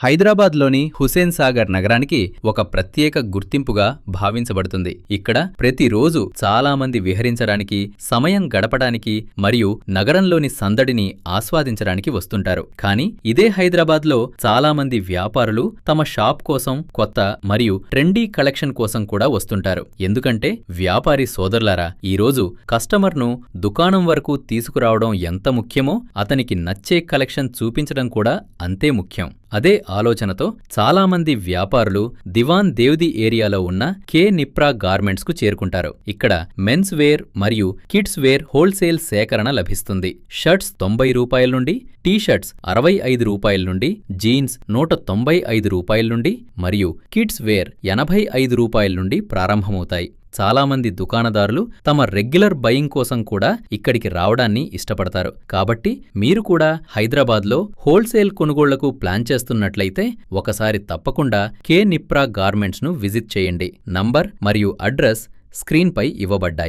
హైదరాబాద్లోని హుసేన్ సాగర్ నగరానికి ఒక ప్రత్యేక గుర్తింపుగా భావించబడుతుంది. ఇక్కడ ప్రతిరోజు చాలా మంది విహరించడానికి, సమయం గడపడానికి మరియు నగరంలోని సందడిని ఆస్వాదించడానికి వస్తుంటారు. కానీ ఇదే హైదరాబాద్లో చాలా మంది వ్యాపారులు తమ షాప్ కోసం, కొత్త మరియు ట్రెండీ కలెక్షన్ కోసం కూడా వస్తుంటారు. ఎందుకంటే వ్యాపారి సోదరులారా, ఈరోజు కస్టమర్ను దుకాణం వరకు తీసుకురావడం ఎంత ముఖ్యమో అతనికి నచ్చే కలెక్షన్ చూపించడం కూడా అంతే ముఖ్యం. అదే ఆలోచనతో చాలామంది వ్యాపారులు దివాన్ దేవ్ది ఏరియాలో ఉన్న కే నిప్రా గార్మెంట్స్ కు చేరుకుంటారు. ఇక్కడ మెన్స్ వేర్ మరియు కిడ్స్ వేర్ హోల్సేల్ సేకరణ లభిస్తుంది. షర్ట్స్ 90 రూపాయల నుండి, టీ-షర్ట్స్ 65 రూపాయల నుండి, జీన్స్ 195 రూపాయల నుండి మరియు కిడ్స్ వేర్ 85 రూపాయల నుండి ప్రారంభమవుతాయి. చాలామంది దుకాణదారులు తమ రెగ్యులర్ బయింగ్ కోసం కూడా ఇక్కడికి రావడాన్ని ఇష్టపడతారు. కాబట్టి మీరు కూడా హైదరాబాద్లో హోల్సేల్ కొనుగోళ్లకు ప్లాన్ చేస్తున్నట్లయితే ఒకసారి తప్పకుండా కే నిప్రా గార్మెంట్స్ను విజిట్ చేయండి. నంబర్ మరియు అడ్రస్ స్క్రీన్పై ఇవ్వబడ్డాయి.